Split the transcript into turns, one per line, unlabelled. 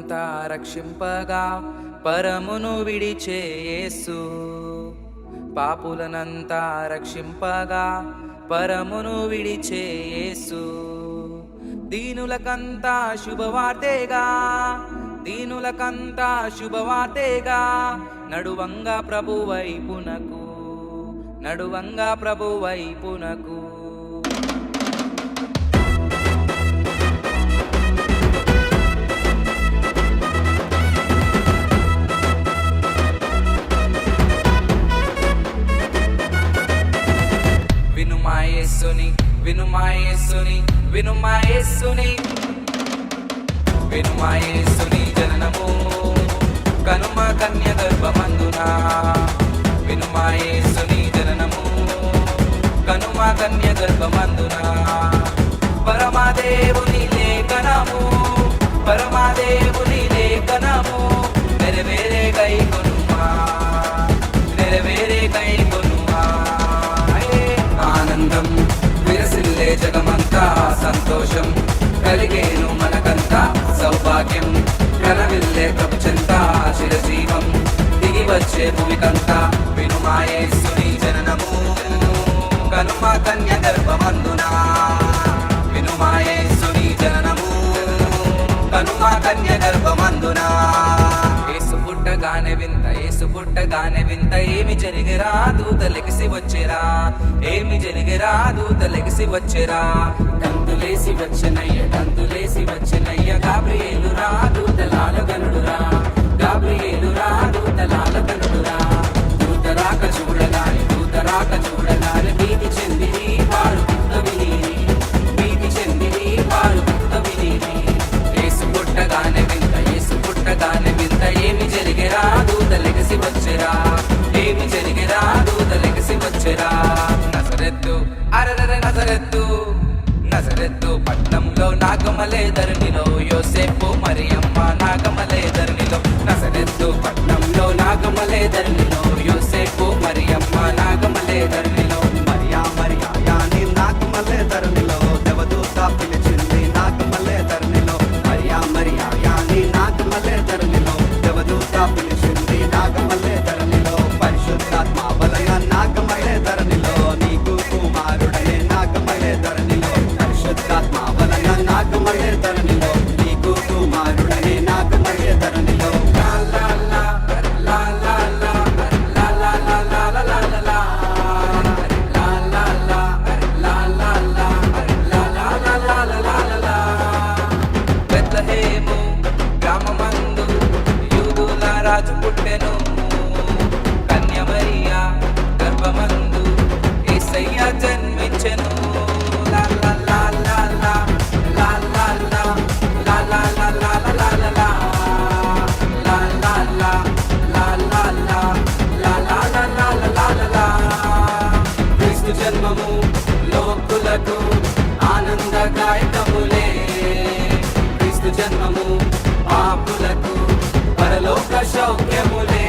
పాపులనంతా రక్షింపగా పరమును విడిచే యేసు. పాపులనంతా రక్షింపగా పరమును విడిచే యేసు. దీనులకంతా శుభవార్తేగా, దీనులకంతా శుభవార్తేగా, నడువంగా ప్రభు వైపునకు, నడువంగా ప్రభు వైపునకు. వినుమాయేసుని వినుమాయేసుని వినుమాయేసుని వినుమాయేసుని జననము కనుమ కన్య గర్భమందున. వినుమాయేసుని జననము కనుమ కన్య గర్భమందున. పరమాదేవుని లేఖనము, పరమాదేవుని లేఖనము నెరవేరే కై కొనుమా, నెరవేరే కై కొనుమా. ఆనందం విరసిల్లే జగమంతా, సంతోషం కలిగేను మనకంతా, సౌభాగ్యం కనవిల్లే ప్రపంచంతా, చిరజీవం దిగి వచ్చే భూమికంతా. వినుమాయేసుని జననము కనుమ కన్య గర్భమందున. వినుమాయేసుని జననము కనుమ కన్య గర్భమందున. యేసు పుట్టగానే వింత, యేసు పుట్టగానే వింత, ఏమి జరిగిరా దూతలెగిసి వచ్చేరా, ఏమి జరిగిరా దూతలెగిసి వచ్చేరా. తంతులేసి వచ్చనయ్య, తంతులేసి వచ్చనయ్య, గాబ్రియేలు రా దూతలాల గనుడురా, గాబ్రియేలు రా దూతలాల గనుడురా. దూత రాక చూడగానే, దూత రాక చూడగానే భీతి చెందిరి వారు పుట్ట వినీరి, భీతి చెందిరి వారు పుట్ట వినీరి. యేసు పుట్టగానే వింత, యేసు పుట్టగానే వింత, ఏమి జరిగిరా దూతలెగిసి వచ్చేరా, ఏమి జరిగిరా దూతలెగిసి వచ్చేరా. నజరెత్తు అరరర నజరెత్తు, నజరెత్తు పట్నంలో నాగమలే ధరణిలో, యోసేపు మరియమ్మ నాగమలే ధరణిలో. నజరెత్తు పట్నంలో నాగమలే ధరణిలో, యోసేపు మరియమ్మ నాగమలే ధరణిలో.
మరియా మరియా యాని నాగమలే ధరణిలో, దేవదూత పిలిచింది నాగమలే ధరణిలో. మరియా మరియా యాని నాగమలే ధరణిలో, దేవదూత పిలిచింది నాగమలే ధరణిలో. పరిశుద్ధాత్మ వలన నాగమలే ధరణిలో, నీకు కుమారుడనే నాగమలే ధరణిలో. పరిశుద్ధాత్మ వలన నాగమలే ధరణిలో, నీకు కుమారుడనే నాగమలే ధరణిలో.
లా లా లా లా లా లా లా లా లా లా లా లా లా లా. లా లా లా లా లా లా లా లా లా లా లా లా లా. బెత్లెహేము గ్రామమందు యూదుల రాజు పుట్టెను, కన్య మరియా గర్భమందు యేసయ్య జన్మించెను. లా లా లా లా లా లా లా లా లా లా లా లా లా లా లా. లా లా లా లా లా లా లా లా లా లా లా లా లా. క్రీస్తు జన్మము లోకులకు ఆనందదాయకములే, క్రీస్తు జన్మము పాపులకు పరలోక సౌఖ్యములే.